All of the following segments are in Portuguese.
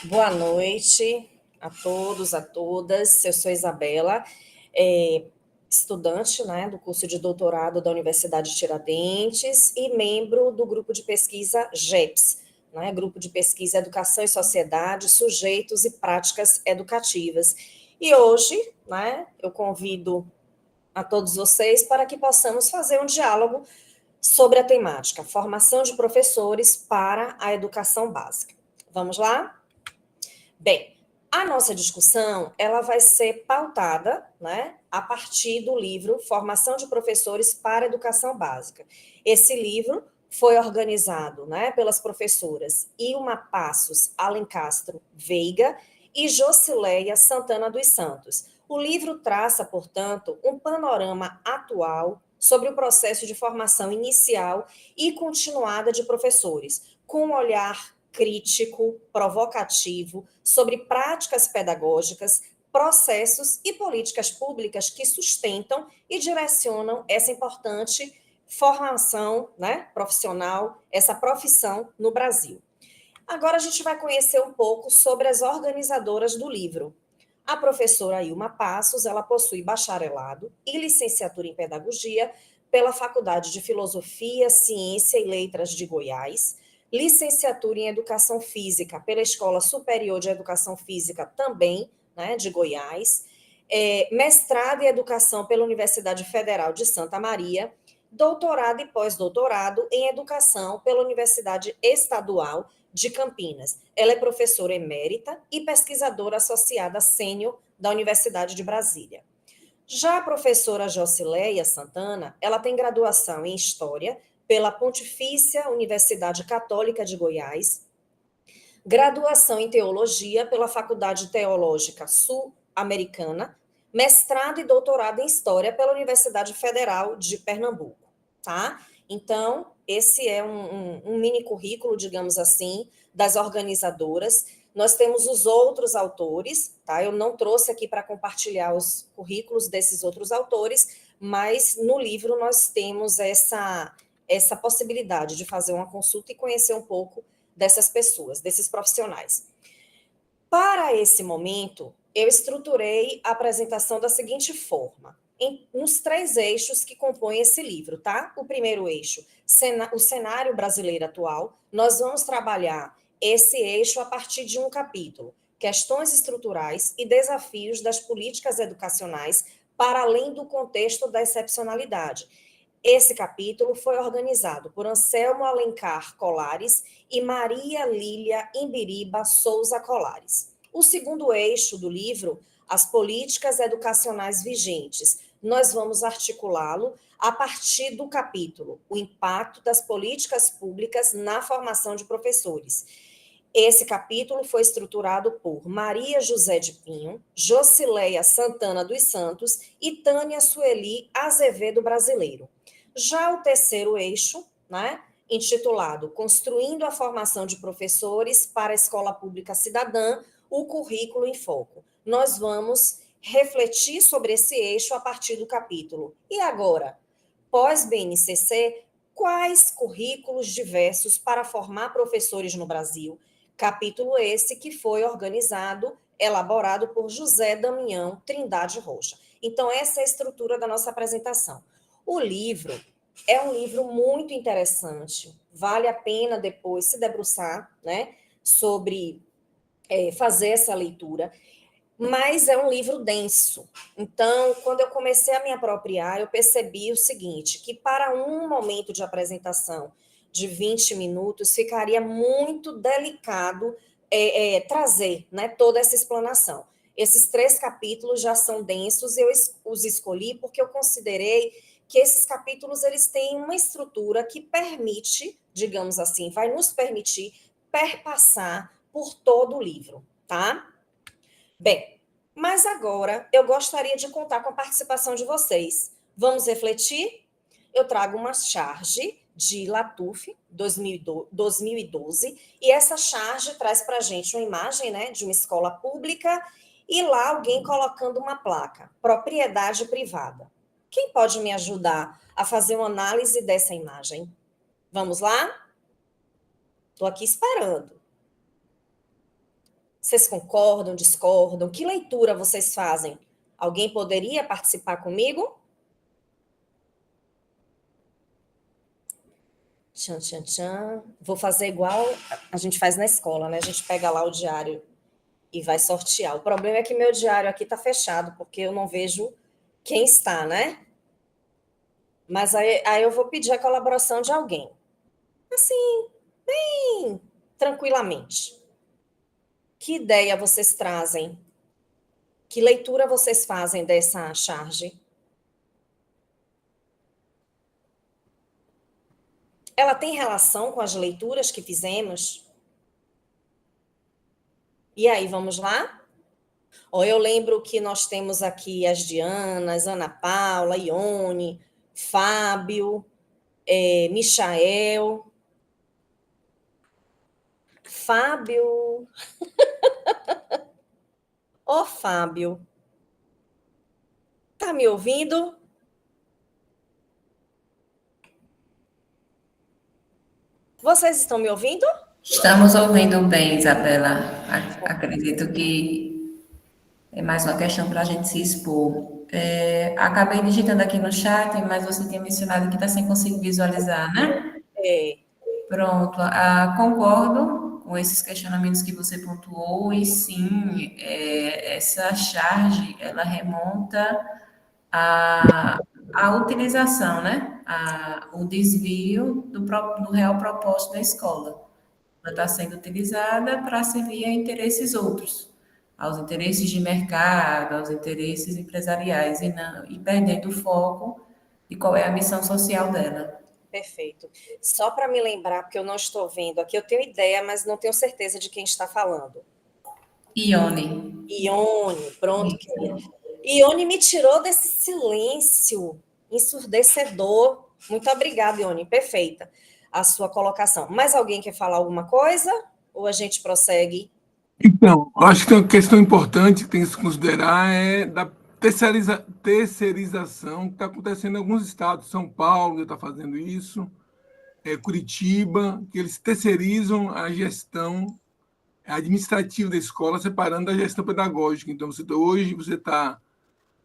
Boa noite a todos, a todas. Eu sou Isabela, estudante, né, do curso de doutorado da Universidade Tiradentes e membro do grupo de pesquisa GEPS, né, Grupo de Pesquisa Educação e Sociedade, Sujeitos e Práticas Educativas. E hoje, né, eu convido a todos vocês para que possamos fazer um diálogo sobre a temática formação de professores para a educação básica. Vamos lá? Bem, a nossa discussão ela vai ser pautada, né, a partir do livro Formação de Professores para a Educação Básica. Esse livro foi organizado, né, pelas professoras Ilma Passos Alencastro Veiga e Josileia Santana dos Santos. O livro traça, portanto, um panorama atual sobre o processo de formação inicial e continuada de professores, com um olhar crítico, provocativo, sobre práticas pedagógicas, processos e políticas públicas que sustentam e direcionam essa importante formação, né, profissional, essa profissão no Brasil. Agora a gente vai conhecer um pouco sobre as organizadoras do livro. A professora Ilma Passos, ela possui bacharelado e licenciatura em pedagogia pela Faculdade de Filosofia, Ciência e Letras de Goiás, licenciatura em Educação Física pela Escola Superior de Educação Física também, né, de Goiás, mestrado em Educação pela Universidade Federal de Santa Maria, doutorado e pós-doutorado em Educação pela Universidade Estadual de Campinas. Ela é professora emérita e pesquisadora associada sênior da Universidade de Brasília. Já a professora Josileia Santana, ela tem graduação em História pela Pontifícia Universidade Católica de Goiás, graduação em Teologia pela Faculdade Teológica Sul-Americana, mestrado e doutorado em História pela Universidade Federal de Pernambuco, tá? Então, esse é um mini currículo, digamos assim, das organizadoras. Nós temos os outros autores, tá? Eu não trouxe aqui para compartilhar os currículos desses outros autores, mas no livro nós temos essa possibilidade de fazer uma consulta e conhecer um pouco dessas pessoas, desses profissionais. Para esse momento, eu estruturei a apresentação da seguinte forma, nos 3 eixos que compõem esse livro, tá? O primeiro eixo, o cenário brasileiro atual, nós vamos trabalhar esse eixo a partir de um capítulo, questões estruturais e desafios das políticas educacionais para além do contexto da excepcionalidade. Esse capítulo foi organizado por Anselmo Alencar Colares e Maria Lília Imbiriba Souza Colares. O segundo eixo do livro, as políticas educacionais vigentes, nós vamos articulá-lo a partir do capítulo O impacto das políticas públicas na formação de professores. Esse capítulo foi estruturado por Maria José de Pinho, Josileia Santana dos Santos e Tânia Sueli Azevedo Brasileiro. Já o terceiro eixo, né, intitulado Construindo a Formação de Professores para a Escola Pública Cidadã, o currículo em foco. Nós vamos refletir sobre esse eixo a partir do capítulo. E agora, pós-BNCC, quais currículos diversos para formar professores no Brasil? Capítulo esse que foi organizado, elaborado por José Damião Trindade Rocha. Então, essa é a estrutura da nossa apresentação. O livro é um livro muito interessante, vale a pena depois se debruçar, né, sobre fazer essa leitura, mas é um livro denso. Então, quando eu comecei a me apropriar, eu percebi o seguinte, que para um momento de apresentação de 20 minutos, ficaria muito delicado trazer, né, toda essa explanação. Esses 3 capítulos já são densos, eu os escolhi porque eu considerei que esses capítulos eles têm uma estrutura que permite, digamos assim, vai nos permitir perpassar por todo o livro, tá? Bem, mas agora eu gostaria de contar com a participação de vocês. Vamos refletir? Eu trago uma charge de Latuf 2012 e essa charge traz para a gente uma imagem, né, de uma escola pública e lá alguém colocando uma placa, propriedade privada. Quem pode me ajudar a fazer uma análise dessa imagem? Vamos lá? Estou aqui esperando. Vocês concordam, discordam? Que leitura vocês fazem? Alguém poderia participar comigo? Tchan, tchan, tchan. Vou fazer igual a gente faz na escola, né? A gente pega lá o diário e vai sortear. O problema é que meu diário aqui está fechado, porque eu não vejo quem está, né? Mas aí eu vou pedir a colaboração de alguém. Assim, bem tranquilamente. Que ideia vocês trazem? Que leitura vocês fazem dessa charge? Ela tem relação com as leituras que fizemos? E aí, vamos lá? Ó, eu lembro que nós temos aqui as Dianas, Ana Paula, Ione, Fábio, Michael. Fábio. Ô, Fábio. Tá me ouvindo? Vocês estão me ouvindo? Estamos ouvindo bem, Isabela. Acredito que é mais uma questão para a gente se expor. Acabei digitando aqui no chat, mas você tinha mencionado que está sem conseguir visualizar, né? É, Pronto, concordo com esses questionamentos que você pontuou, e sim, essa charge, ela remonta à utilização, né? O desvio do real propósito da escola. Ela está sendo utilizada para servir a interesses outros, aos interesses de mercado, aos interesses empresariais, e perdendo o foco de qual é a missão social dela. perfeito. Só para me lembrar, porque eu não estou vendo aqui, eu tenho ideia, mas não tenho certeza de quem está falando. Ione. Ione, pronto, querida. Ione me tirou desse silêncio ensurdecedor. Muito obrigada, Ione, perfeita a sua colocação. Mais alguém quer falar alguma coisa? Ou a gente prossegue? Então, eu acho que uma questão importante que tem que se considerar é da terceirização que está acontecendo em alguns estados. São Paulo já está fazendo isso, Curitiba, que eles terceirizam a gestão administrativa da escola, separando da gestão pedagógica. Então, hoje você está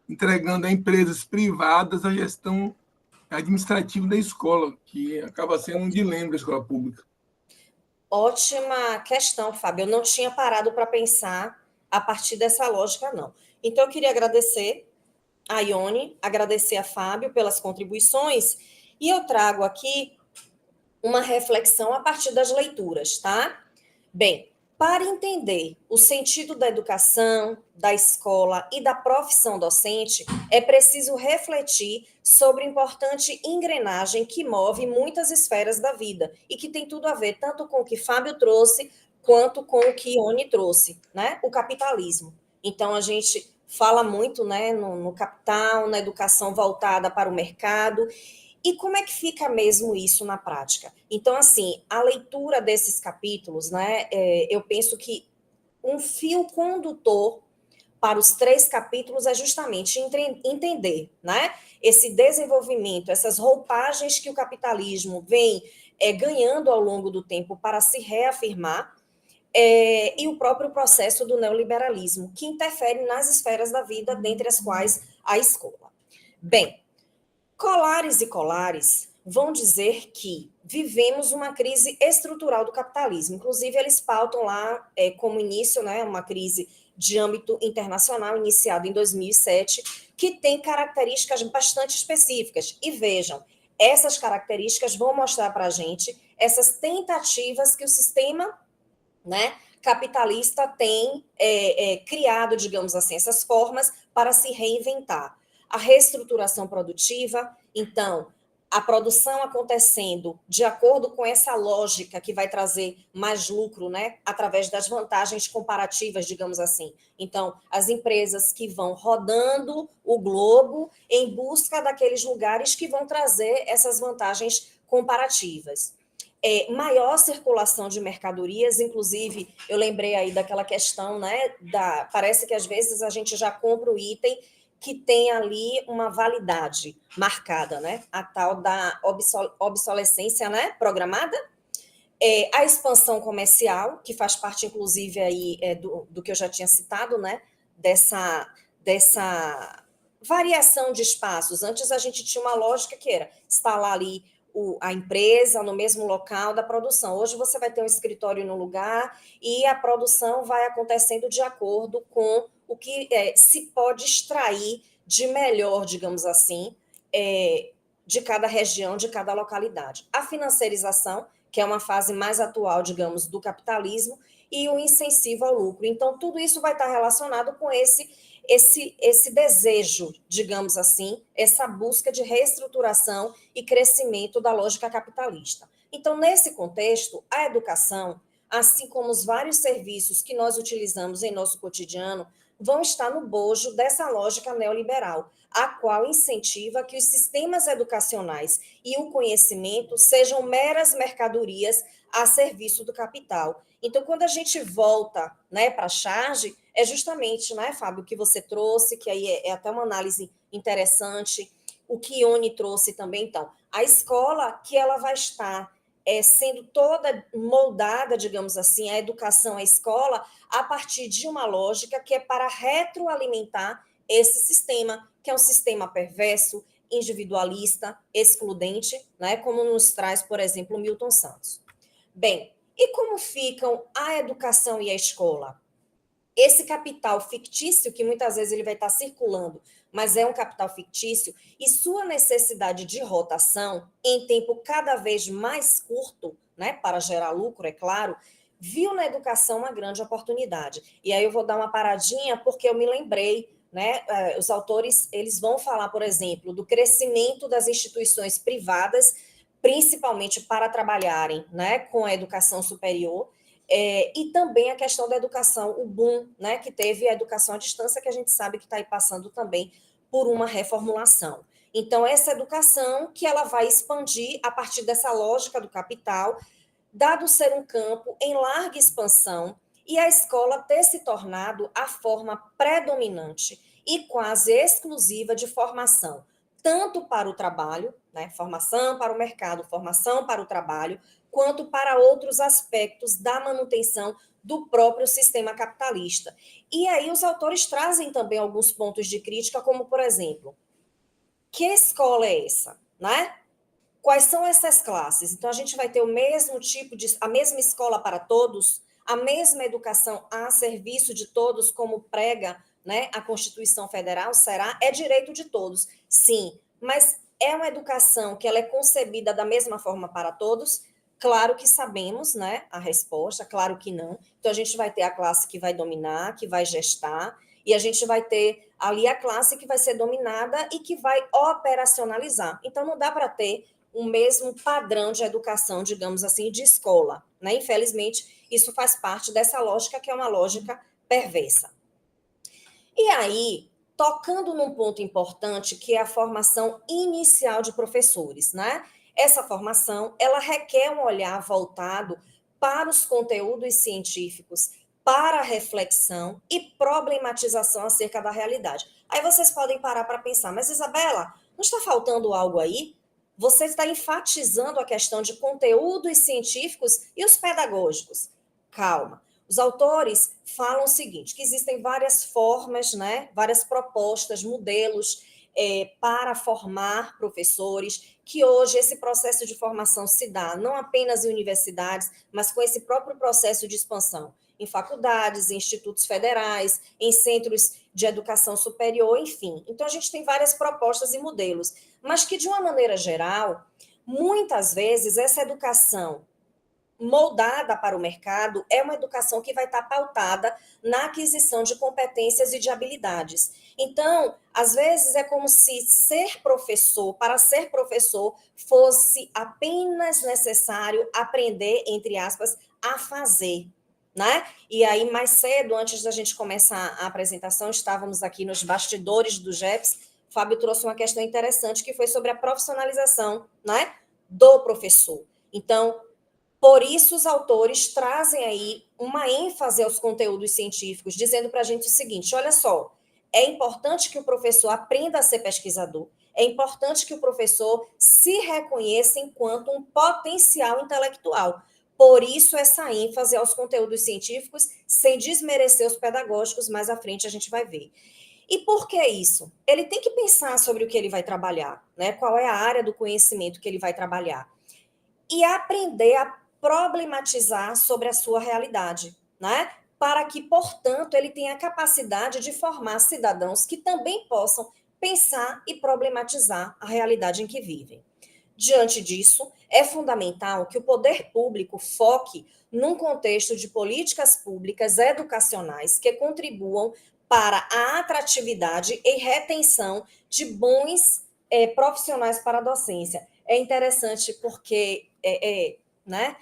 entregando a empresas privadas a gestão administrativa da escola, que acaba sendo um dilema da escola pública. Ótima questão, Fábio. Eu não tinha parado para pensar a partir dessa lógica, não. Então, eu queria agradecer a Ione, agradecer a Fábio pelas contribuições, e eu trago aqui uma reflexão a partir das leituras, tá? Bem, para entender o sentido da educação, da escola e da profissão docente, é preciso refletir sobre a importante engrenagem que move muitas esferas da vida e que tem tudo a ver tanto com o que Fábio trouxe quanto com o que Ione trouxe, né? O capitalismo. Então, a gente fala muito, né, no capital, na educação voltada para o mercado. E como é que fica mesmo isso na prática? Então, assim, a leitura desses capítulos, né, eu penso que um fio condutor para os 3 capítulos é justamente entender, né, esse desenvolvimento, essas roupagens que o capitalismo vem ganhando ao longo do tempo para se reafirmar, e o próprio processo do neoliberalismo, que interfere nas esferas da vida, dentre as quais a escola. Bem, Colares e Colares vão dizer que vivemos uma crise estrutural do capitalismo. Inclusive, eles pautam lá como início, né, uma crise de âmbito internacional, iniciada em 2007, que tem características bastante específicas. E vejam, essas características vão mostrar para a gente essas tentativas que o sistema, né, capitalista tem criado, digamos assim, essas formas para se reinventar. A reestruturação produtiva, então, a produção acontecendo de acordo com essa lógica que vai trazer mais lucro, né, através das vantagens comparativas, digamos assim. Então, as empresas que vão rodando o globo em busca daqueles lugares que vão trazer essas vantagens comparativas. Maior circulação de mercadorias, inclusive, eu lembrei aí daquela questão, né, parece que às vezes a gente já compra o item que tem ali uma validade marcada, né, a tal da obsolescência, né, programada. A expansão comercial, que faz parte, inclusive, aí, do que eu já tinha citado, né? Dessa variação de espaços. Antes a gente tinha uma lógica que era instalar ali a empresa no mesmo local da produção. Hoje você vai ter um escritório no lugar e a produção vai acontecendo de acordo com o que se pode extrair de melhor, digamos assim, de cada região, de cada localidade. A financiarização, que é uma fase mais atual, digamos, do capitalismo, e o incentivo ao lucro. Então, tudo isso vai estar relacionado com esse desejo, digamos assim, essa busca de reestruturação e crescimento da lógica capitalista. Então, nesse contexto, a educação, assim como os vários serviços que nós utilizamos em nosso cotidiano, vão estar no bojo dessa lógica neoliberal, a qual incentiva que os sistemas educacionais e o conhecimento sejam meras mercadorias a serviço do capital. Então, quando a gente volta, né, para a charge, é justamente, né, Fábio, o que você trouxe, que aí é até uma análise interessante, o que Ione trouxe também. Então, a escola que ela vai estar sendo toda moldada, digamos assim, a educação, a escola, a partir de uma lógica que é para retroalimentar esse sistema, que é um sistema perverso, individualista, excludente, né, como nos traz, por exemplo, Milton Santos. Bem, e como ficam a educação e a escola? Esse capital fictício, que muitas vezes ele vai estar circulando, mas é um capital fictício, e sua necessidade de rotação em tempo cada vez mais curto, né, para gerar lucro, é claro, viu na educação uma grande oportunidade. E aí eu vou dar uma paradinha, porque eu me lembrei, né, os autores, eles vão falar, por exemplo, do crescimento das instituições privadas, principalmente para trabalharem, né, com a educação superior, e também a questão da educação, o boom, né, que teve a educação à distância, que a gente sabe que está aí passando também por uma reformulação. Então, essa educação que ela vai expandir a partir dessa lógica do capital, dado ser um campo em larga expansão e a escola ter se tornado a forma predominante e quase exclusiva de formação, tanto para o trabalho, né, formação para o mercado, formação para o trabalho, quanto para outros aspectos da manutenção do próprio sistema capitalista. E aí os autores trazem também alguns pontos de crítica, como, por exemplo, que escola é essa, né? Quais são essas classes? Então, a gente vai ter o mesmo tipo a mesma escola para todos, a mesma educação a serviço de todos, como prega, né, a Constituição Federal, será? É direito de todos, sim, mas é uma educação que ela é concebida da mesma forma para todos? Claro que sabemos, né, a resposta, claro que não. Então, a gente vai ter a classe que vai dominar, que vai gestar, e a gente vai ter ali a classe que vai ser dominada e que vai operacionalizar. Então, não dá para ter o mesmo padrão de educação, digamos assim, de escola, né? Infelizmente, isso faz parte dessa lógica que é uma lógica perversa. E aí, tocando num ponto importante, que é a formação inicial de professores, né? Essa formação, ela requer um olhar voltado para os conteúdos científicos, para a reflexão e problematização acerca da realidade. Aí vocês podem parar para pensar, mas Isabela, não está faltando algo aí? Você está enfatizando a questão de conteúdos científicos e os pedagógicos. Calma. Os autores falam o seguinte, que existem várias formas, né, várias propostas, modelos para formar professores, que hoje esse processo de formação se dá não apenas em universidades, mas com esse próprio processo de expansão em faculdades, em institutos federais, em centros de educação superior, enfim. Então, a gente tem várias propostas e modelos, mas que, de uma maneira geral, muitas vezes essa educação moldada para o mercado é uma educação que vai estar pautada na aquisição de competências e de habilidades. Então, às vezes é como se ser professor, para ser professor, fosse apenas necessário aprender, entre aspas, a fazer, né? E aí, mais cedo, antes da gente começar a apresentação, estávamos aqui nos bastidores do GEPS, Fábio trouxe uma questão interessante, que foi sobre a profissionalização, né, do professor. Então, por isso, os autores trazem aí uma ênfase aos conteúdos científicos, dizendo para a gente o seguinte, olha só, é importante que o professor aprenda a ser pesquisador, é importante que o professor se reconheça enquanto um potencial intelectual, Por isso, essa ênfase aos conteúdos científicos, sem desmerecer os pedagógicos, mais à frente a gente vai ver. E por que isso? Ele tem que pensar sobre o que ele vai trabalhar, né? Qual é a área do conhecimento que ele vai trabalhar. E aprender a problematizar sobre a sua realidade, né? Para que, portanto, ele tenha a capacidade de formar cidadãos que também possam pensar e problematizar a realidade em que vivem. Diante disso, é fundamental que o poder público foque num contexto de políticas públicas educacionais que contribuam para a atratividade e retenção de bons profissionais para a docência. É interessante porque né,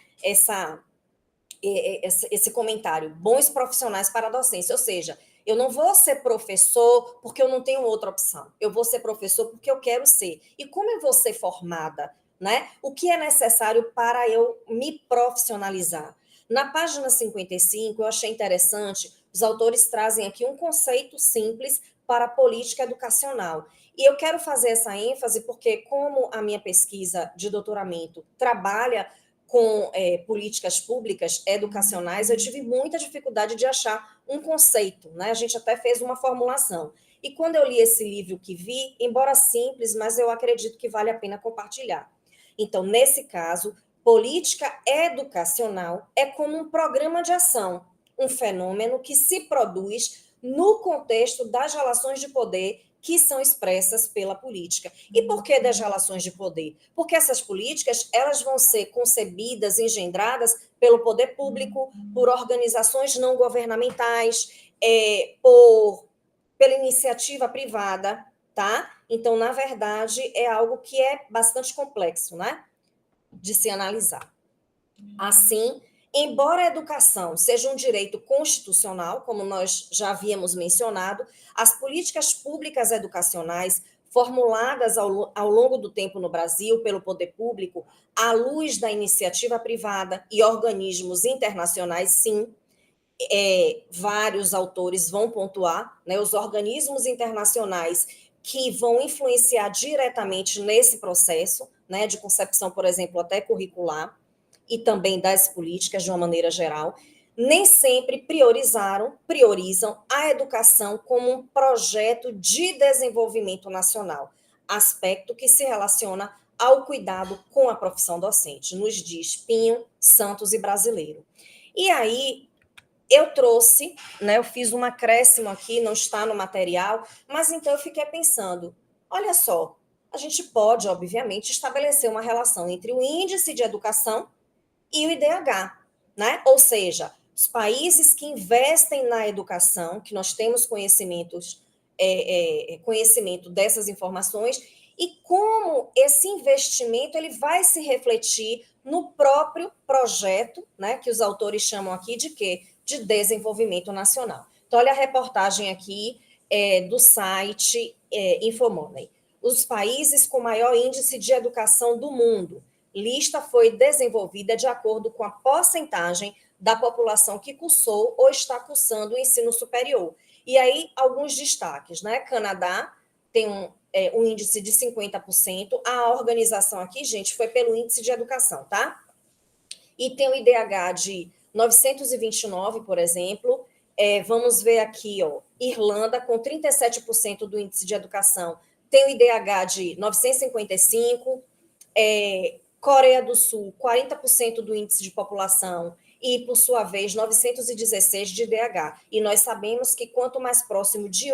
esse comentário, bons profissionais para a docência, ou seja, eu não vou ser professor porque eu não tenho outra opção. Eu vou ser professor porque eu quero ser. E como eu vou ser formada, né? O que é necessário para eu me profissionalizar? Na página 55, eu achei interessante, os autores trazem aqui um conceito simples para a política educacional. E eu quero fazer essa ênfase porque, como a minha pesquisa de doutoramento trabalha com políticas públicas educacionais, eu tive muita dificuldade de achar um conceito, né? A gente até fez uma formulação. E quando eu li esse livro que vi, embora simples, mas eu acredito que vale a pena compartilhar. Então, nesse caso, política educacional é como um programa de ação, um fenômeno que se produz no contexto das relações de poder que são expressas pela política. E por que das relações de poder? Porque essas políticas, elas vão ser concebidas, engendradas pelo poder público, por organizações não governamentais, pela iniciativa privada, tá? Então, na verdade, é algo que é bastante complexo, né? De se analisar. Assim, embora a educação seja um direito constitucional, como nós já havíamos mencionado, as políticas públicas educacionais formuladas ao longo do tempo no Brasil pelo poder público, à luz da iniciativa privada e organismos internacionais, sim, vários autores vão pontuar, né, os organismos internacionais que vão influenciar diretamente nesse processo, né, de concepção, por exemplo, até curricular, e também das políticas de uma maneira geral, nem sempre priorizam a educação como um projeto de desenvolvimento nacional, aspecto que se relaciona ao cuidado com a profissão docente, nos diz Pinho, Santos e Brasileiro. E aí, eu trouxe, né, eu fiz um acréscimo aqui, não está no material, mas então eu fiquei pensando, olha só, a gente pode, obviamente, estabelecer uma relação entre o índice de educação e o IDH, né? Ou seja, os países que investem na educação, que nós temos conhecimento dessas informações, e como esse investimento ele vai se refletir no próprio projeto, né? Que os autores chamam aqui de quê? De desenvolvimento nacional. Então, olha a reportagem aqui do site Infomoney. Os países com maior índice de educação do mundo. Lista foi desenvolvida de acordo com a porcentagem da população que cursou ou está cursando o ensino superior. E aí, alguns destaques, né? Canadá tem um índice de 50%. A organização aqui, gente, foi pelo índice de educação, tá? E tem o IDH de 929, por exemplo. Vamos ver aqui, ó, Irlanda, com 37% do índice de educação, tem o IDH de 955, Coreia do Sul, 40% do índice de população e, por sua vez, 916 de IDH. E nós sabemos que quanto mais próximo de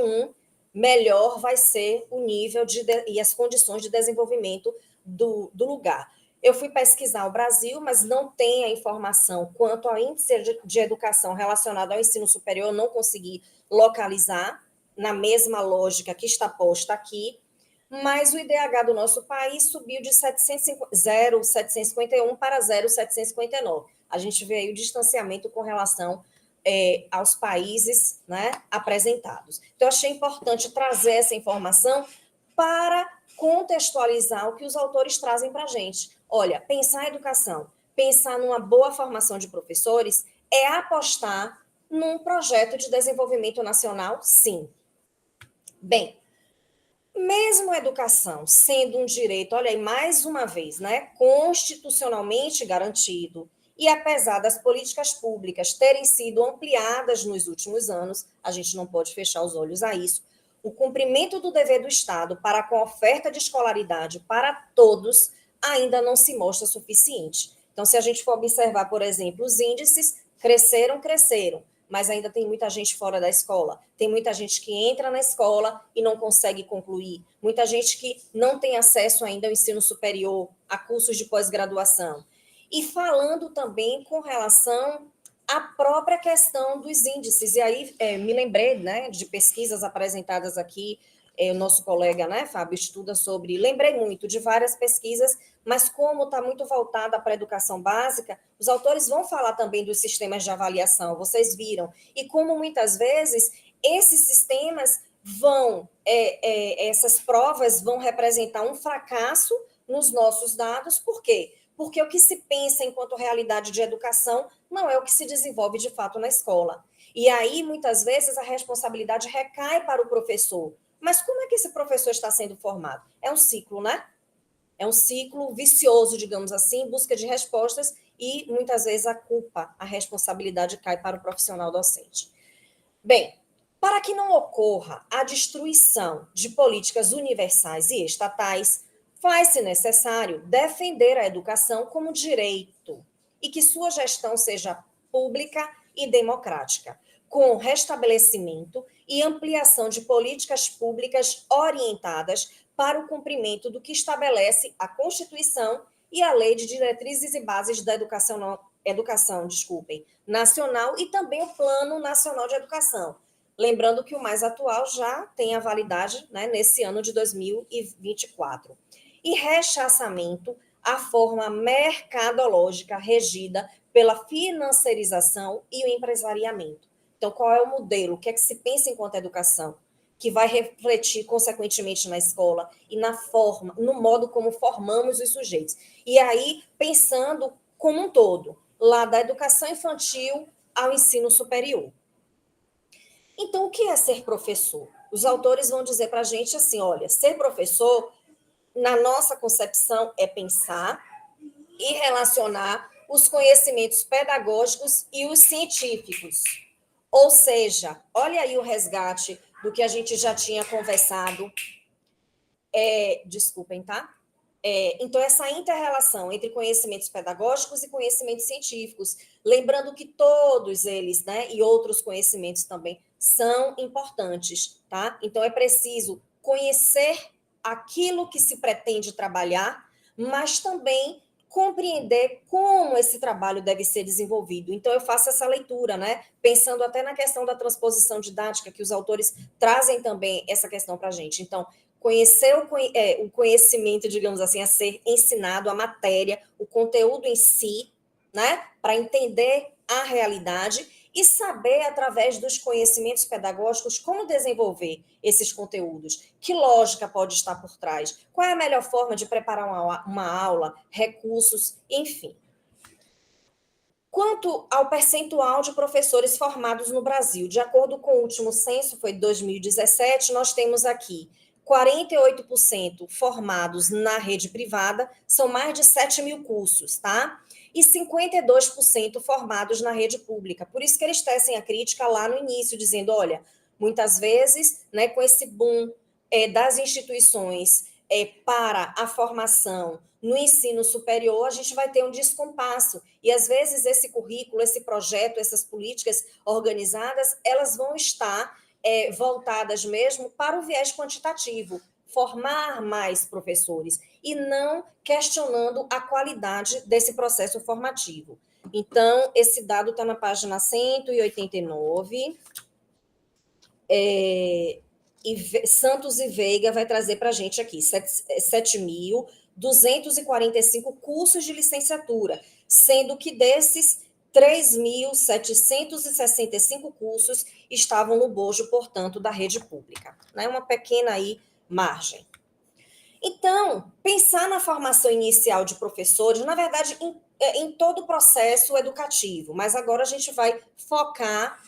melhor vai ser o nível e as condições de desenvolvimento do lugar. Eu fui pesquisar o Brasil, mas não tem a informação quanto ao índice de educação relacionado ao ensino superior, não consegui localizar na mesma lógica que está posta aqui, mas o IDH do nosso país subiu de 0,751 para 0,759. A gente vê aí o distanciamento com relação aos países, né, apresentados. Então, achei importante trazer essa informação para contextualizar o que os autores trazem para a gente. Olha, pensar em educação, pensar numa boa formação de professores é apostar num projeto de desenvolvimento nacional, sim. Bem, mesmo a educação sendo um direito, olha aí, mais uma vez, né, constitucionalmente garantido E apesar das políticas públicas terem sido ampliadas nos últimos anos, a gente não pode fechar os olhos a isso, o cumprimento do dever do Estado para com a oferta de escolaridade para todos ainda não se mostra suficiente. Então, se a gente for observar, por exemplo, os índices cresceram, mas ainda tem muita gente fora da escola. Tem muita gente que entra na escola e não consegue concluir. Muita gente que não tem acesso ainda ao ensino superior, a cursos de pós-graduação. E falando também com relação à própria questão dos índices. E aí me lembrei, né, de pesquisas apresentadas aqui, o nosso colega, né, Fábio, estuda sobre... Lembrei muito de várias pesquisas, mas como está muito voltada para a educação básica, os autores vão falar também dos sistemas de avaliação, vocês viram. E como muitas vezes esses sistemas essas provas vão representar um fracasso nos nossos dados, por quê? Porque o que se pensa enquanto realidade de educação não é o que se desenvolve de fato na escola. E aí, muitas vezes, a responsabilidade recai para o professor. Mas como é que esse professor está sendo formado? É um ciclo, né? É um ciclo vicioso, digamos assim, em busca de respostas e, muitas vezes, a responsabilidade cai para o profissional docente. Bem, para que não ocorra a destruição de políticas universais e estatais, faz-se necessário defender a educação como direito e que sua gestão seja pública e democrática, com restabelecimento e ampliação de políticas públicas orientadas para o cumprimento do que estabelece a Constituição e a Lei de Diretrizes e Bases da Educação nacional e também o Plano Nacional de Educação. Lembrando que o mais atual já tem a validade, né, nesse ano de 2024. E rechaçamento à forma mercadológica regida pela financiarização e o empresariamento. Então, qual é o modelo? O que é que se pensa enquanto educação? Que vai refletir, consequentemente, na escola e na forma, no modo como formamos os sujeitos. E aí, pensando como um todo, lá da educação infantil ao ensino superior. Então, o que é ser professor? Os autores vão dizer para a gente assim, olha, ser professor, na nossa concepção, é pensar e relacionar os conhecimentos pedagógicos e os científicos. Ou seja, olha aí o resgate do que a gente já tinha conversado. Desculpem, tá? Então, essa inter-relação entre conhecimentos pedagógicos e conhecimentos científicos, lembrando que todos eles, né, e outros conhecimentos também, são importantes, tá? Então, é preciso conhecer aquilo que se pretende trabalhar, mas também compreender como esse trabalho deve ser desenvolvido. Então, eu faço essa leitura, né? Pensando até na questão da transposição didática, que os autores trazem também essa questão para a gente. Então, conhecer o conhecimento, digamos assim, a ser ensinado, a matéria, o conteúdo em si, né? Para entender a realidade e saber, através dos conhecimentos pedagógicos, como desenvolver esses conteúdos. Que lógica pode estar por trás? Qual é a melhor forma de preparar uma aula, recursos, enfim. Quanto ao percentual de professores formados no Brasil, de acordo com o último censo, foi de 2017, nós temos aqui 48% formados na rede privada, são mais de 7 mil cursos, tá? E 52% formados na rede pública. Por isso que eles tecem a crítica lá no início, dizendo, olha, muitas vezes, né, com esse boom das instituições para a formação no ensino superior, a gente vai ter um descompasso. E, às vezes, esse currículo, esse projeto, essas políticas organizadas, elas vão estar voltadas mesmo para o viés quantitativo, formar mais professores, e não questionando a qualidade desse processo formativo. Então, esse dado está na página 189. E Santos e Veiga vai trazer para a gente aqui 7.245 cursos de licenciatura, sendo que desses 3.765 cursos estavam no bojo, portanto, da rede pública. Né? Uma pequena aí margem. Então, pensar na formação inicial de professores, na verdade, em todo o processo educativo, mas agora a gente vai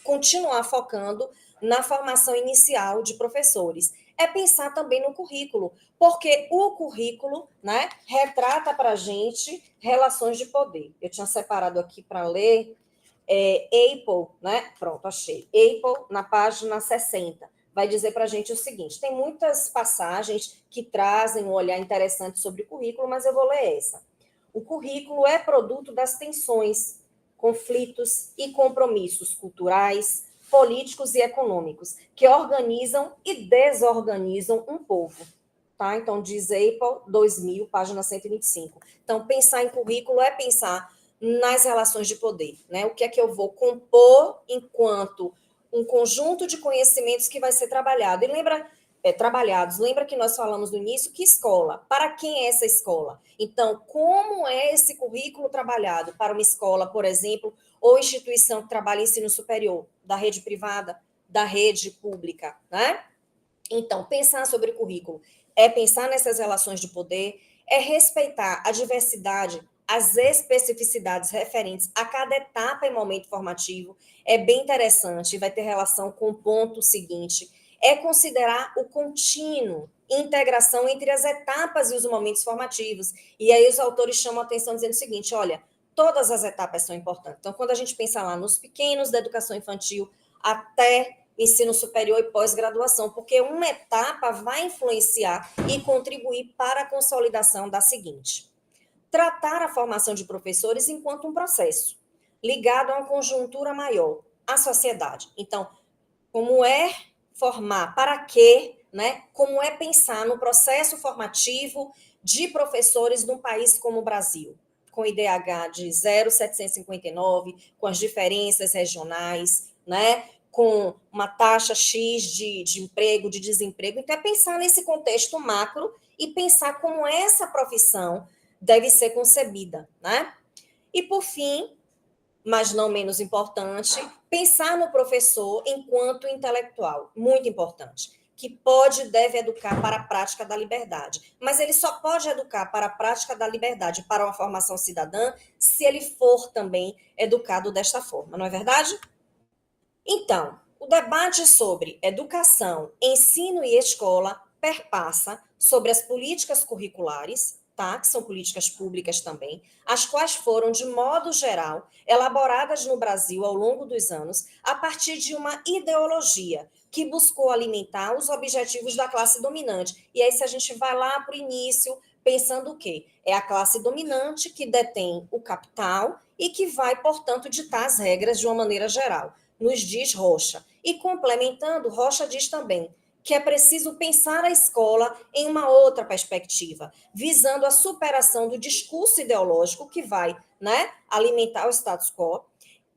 continuar focando na formação inicial de professores. é pensar também no currículo, porque o currículo, né, retrata para a gente relações de poder. Eu tinha separado aqui para ler Apple, né? Pronto, achei. Apple, na página 60, vai dizer para a gente o seguinte: tem muitas passagens que trazem um olhar interessante sobre o currículo, mas eu vou ler essa. O currículo é produto das tensões, conflitos e compromissos culturais, políticos e econômicos que organizam e desorganizam um povo. Tá? Então, diz Apple 2000, página 125. Então, pensar em currículo é pensar nas relações de poder, né? O que é que eu vou compor enquanto um conjunto de conhecimentos que vai ser trabalhado. E trabalhados. Lembra que nós falamos no início que escola? Para quem é essa escola? Então, como é esse currículo trabalhado para uma escola, por exemplo, ou instituição que trabalha em ensino superior, da rede privada, da rede pública, né? Então, pensar sobre o currículo é pensar nessas relações de poder, é respeitar a diversidade, as especificidades referentes a cada etapa e momento formativo. É bem interessante, vai ter relação com o ponto seguinte, é considerar o contínuo, integração entre as etapas e os momentos formativos. E aí os autores chamam a atenção dizendo o seguinte, olha, todas as etapas são importantes. Então, quando a gente pensa lá nos pequenos da educação infantil até ensino superior e pós-graduação, porque uma etapa vai influenciar e contribuir para a consolidação da seguinte. Tratar a formação de professores enquanto um processo, ligado a uma conjuntura maior, a sociedade. Então, como é formar, para quê, né? Como é pensar no processo formativo de professores num país como o Brasil, com IDH de 0,759, com as diferenças regionais, né? Com uma taxa X de emprego, de desemprego. Então, é pensar nesse contexto macro e pensar como essa profissão deve ser concebida, né? E, por fim, mas não menos importante, pensar no professor enquanto intelectual, muito importante, que pode e deve educar para a prática da liberdade, mas ele só pode educar para a prática da liberdade, para uma formação cidadã, se ele for também educado desta forma, não é verdade? Então, o debate sobre educação, ensino e escola perpassa sobre as políticas curriculares, tá? Que são políticas públicas também, as quais foram, de modo geral, elaboradas no Brasil ao longo dos anos, a partir de uma ideologia que buscou alimentar os objetivos da classe dominante. E aí, se a gente vai lá para o início, pensando o quê? É a classe dominante que detém o capital e que vai, portanto, ditar as regras de uma maneira geral, nos diz Rocha. E complementando, Rocha diz também que é preciso pensar a escola em uma outra perspectiva, visando a superação do discurso ideológico que vai, né, alimentar o status quo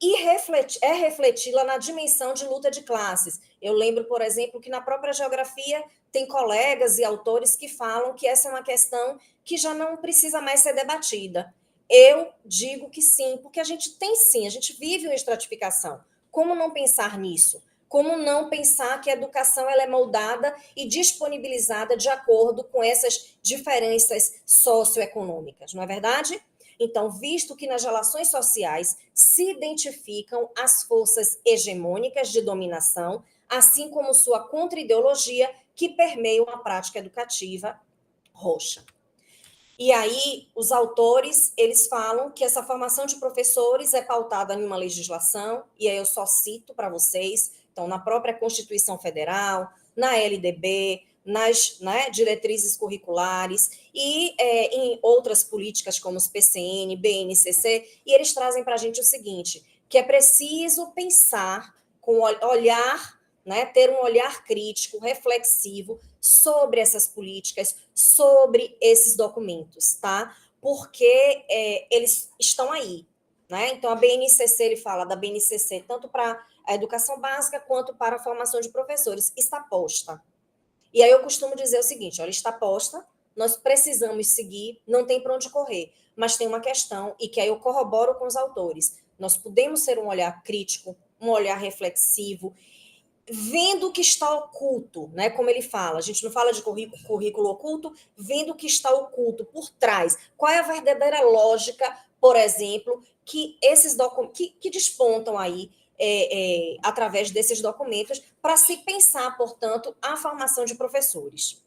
e refleti-la na dimensão de luta de classes. Eu lembro, por exemplo, que na própria geografia tem colegas e autores que falam que essa é uma questão que já não precisa mais ser debatida. Eu digo que sim, porque a gente tem sim, a gente vive uma estratificação. Como não pensar nisso? Como não pensar que a educação ela é moldada e disponibilizada de acordo com essas diferenças socioeconômicas, não é verdade? Então, visto que nas relações sociais se identificam as forças hegemônicas de dominação, assim como sua contra-ideologia que permeiam a prática educativa, Rocha. E aí, os autores, eles falam que essa formação de professores é pautada em uma legislação, e aí eu só cito para vocês, então, na própria Constituição Federal, na LDB, nas, né, diretrizes curriculares e em outras políticas como os PCN, BNCC, e eles trazem para a gente o seguinte, que é preciso pensar com olhar, né, ter um olhar crítico, reflexivo sobre essas políticas, sobre esses documentos, tá? Porque eles estão aí, né? Então, a BNCC, ele fala da BNCC tanto para a educação básica quanto para a formação de professores, está posta. E aí eu costumo dizer o seguinte, olha, está posta, nós precisamos seguir, não tem para onde correr, mas tem uma questão, e que aí eu corroboro com os autores, nós podemos ser um olhar crítico, um olhar reflexivo, vendo o que está oculto, né? Como ele fala, a gente não fala de currículo oculto, vendo o que está oculto por trás. Qual é a verdadeira lógica, por exemplo, que esses documentos que despontam aí através desses documentos, para se pensar, portanto, a formação de professores.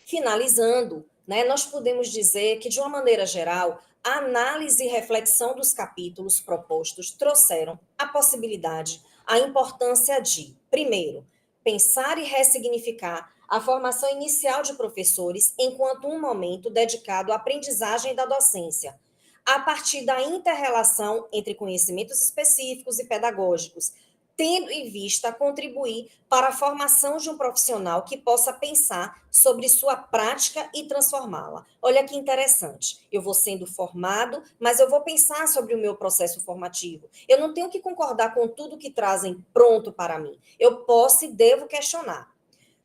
Finalizando, né, nós podemos dizer que, de uma maneira geral, a análise e reflexão dos capítulos propostos trouxeram a possibilidade, a importância de, primeiro, pensar e ressignificar a formação inicial de professores enquanto um momento dedicado à aprendizagem da docência, a partir da inter-relação entre conhecimentos específicos e pedagógicos, tendo em vista contribuir para a formação de um profissional que possa pensar sobre sua prática e transformá-la. Olha que interessante. Eu vou sendo formado, mas eu vou pensar sobre o meu processo formativo. Eu não tenho que concordar com tudo que trazem pronto para mim. Eu posso e devo questionar.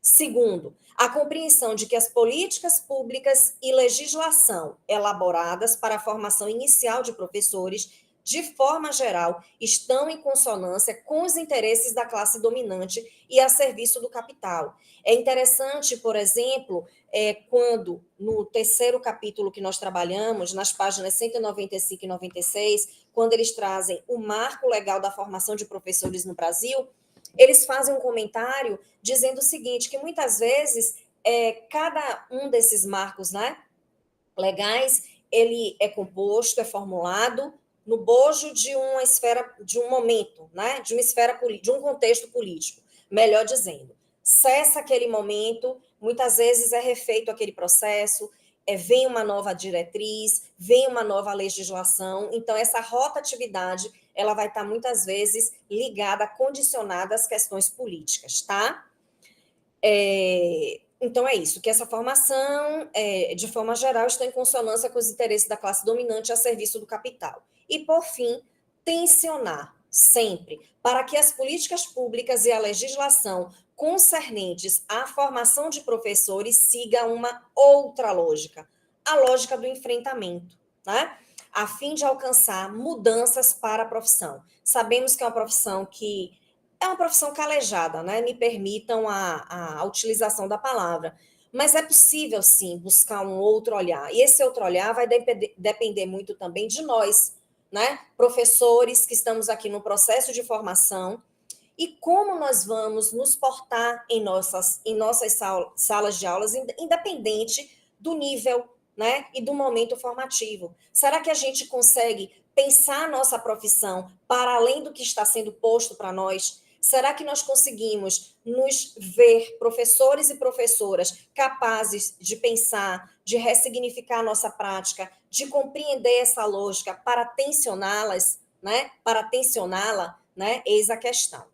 Segundo, a compreensão de que as políticas públicas e legislação elaboradas para a formação inicial de professores, de forma geral, estão em consonância com os interesses da classe dominante e a serviço do capital. É interessante, por exemplo, quando no terceiro capítulo que nós trabalhamos, nas páginas 195 e 96, quando eles trazem o marco legal da formação de professores no Brasil, eles fazem um comentário dizendo o seguinte, que muitas vezes cada um desses marcos, né, legais, ele é composto, é formulado no bojo de uma esfera, de um momento, né, de uma esfera, de um contexto político, melhor dizendo. Cessa aquele momento, muitas vezes é refeito aquele processo, vem uma nova diretriz, vem uma nova legislação, então essa rotatividade ela vai estar muitas vezes ligada, condicionada às questões políticas, tá? Então é isso, que essa formação, de forma geral, está em consonância com os interesses da classe dominante a serviço do capital. E, por fim, tensionar sempre para que as políticas públicas e a legislação concernentes à formação de professores siga uma outra lógica, a lógica do enfrentamento, né? A fim de alcançar mudanças para a profissão. Sabemos que é uma profissão que é uma profissão calejada, né? Me permitam a utilização da palavra. Mas é possível, sim, buscar um outro olhar. E esse outro olhar vai depender muito também de nós, né? Professores que estamos aqui no processo de formação e como nós vamos nos portar em nossas salas de aulas, independente do nível, né, e do momento formativo. Será que a gente consegue pensar a nossa profissão para além do que está sendo posto para nós? Será que nós conseguimos nos ver, professores e professoras, capazes de pensar, de ressignificar a nossa prática, de compreender essa lógica para tensioná-las, né? Para tensioná-la, né? Eis a questão.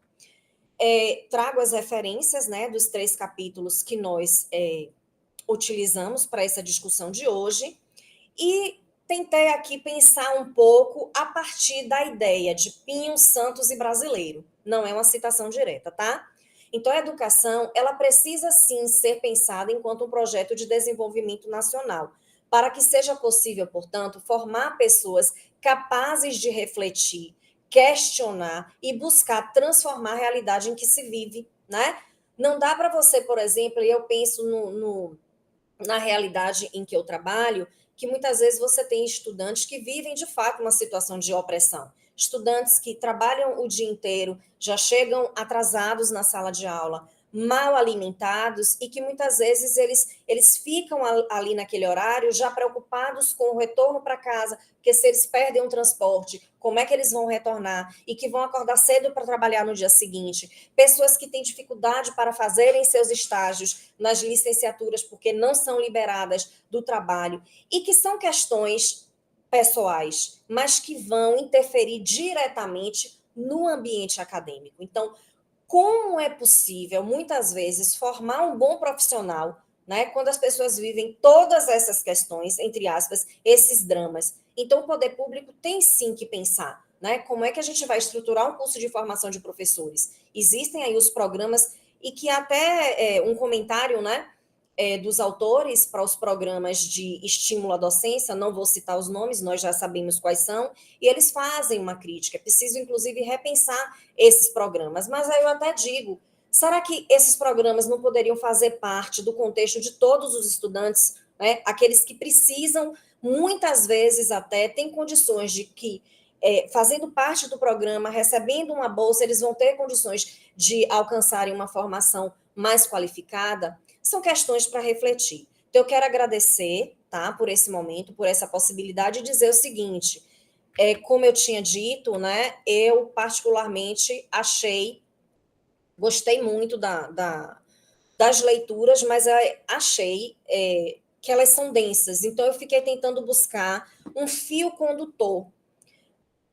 Trago as referências, né, dos 3 capítulos que nós utilizamos para essa discussão de hoje e tentei aqui pensar um pouco a partir da ideia de Pinho, Santos e Brasileiro. Não é uma citação direta, tá? Então, a educação, ela precisa sim ser pensada enquanto um projeto de desenvolvimento nacional, para que seja possível, portanto, formar pessoas capazes de refletir, questionar e buscar transformar a realidade em que se vive, né? Não dá para você, por exemplo, e eu penso na realidade em que eu trabalho, que muitas vezes você tem estudantes que vivem, de fato, uma situação de opressão. Estudantes que trabalham o dia inteiro, já chegam atrasados na sala de aula, mal alimentados e que muitas vezes eles ficam ali naquele horário já preocupados com o retorno para casa, porque se eles perdem um transporte, como é que eles vão retornar e que vão acordar cedo para trabalhar no dia seguinte. Pessoas que têm dificuldade para fazerem seus estágios nas licenciaturas porque não são liberadas do trabalho e que são questões pessoais, mas que vão interferir diretamente no ambiente acadêmico. Então, como é possível, muitas vezes, formar um bom profissional, né, quando as pessoas vivem todas essas questões, entre aspas, esses dramas? Então, o poder público tem sim que pensar, né, como é que a gente vai estruturar um curso de formação de professores? Existem aí os programas, e que até um comentário, né, dos autores para os programas de estímulo à docência, não vou citar os nomes, nós já sabemos quais são, e eles fazem uma crítica, é preciso, inclusive, repensar esses programas. Mas aí eu até digo, será que esses programas não poderiam fazer parte do contexto de todos os estudantes, né? Aqueles que precisam, muitas vezes até, têm condições de que fazendo parte do programa, recebendo uma bolsa, eles vão ter condições de alcançarem uma formação mais qualificada? São questões para refletir. Então, eu quero agradecer, tá, por esse momento, por essa possibilidade de dizer o seguinte, como eu tinha dito, né, eu particularmente gostei muito das leituras, mas achei que elas são densas, então eu fiquei tentando buscar um fio condutor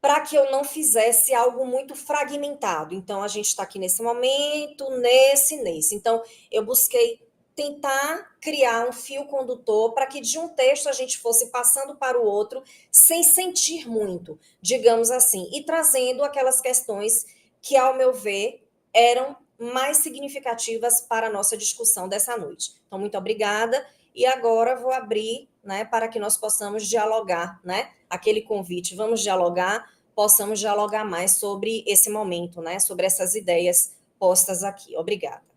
para que eu não fizesse algo muito fragmentado. Então, a gente está aqui nesse momento, nesse. Então, eu busquei tentar criar um fio condutor para que de um texto a gente fosse passando para o outro sem sentir muito, digamos assim, e trazendo aquelas questões que, ao meu ver, eram mais significativas para a nossa discussão dessa noite. Então, muito obrigada. E agora vou abrir, né, para que nós possamos dialogar, né? Aquele convite, vamos dialogar, possamos dialogar mais sobre esse momento, né? Sobre essas ideias postas aqui. Obrigada.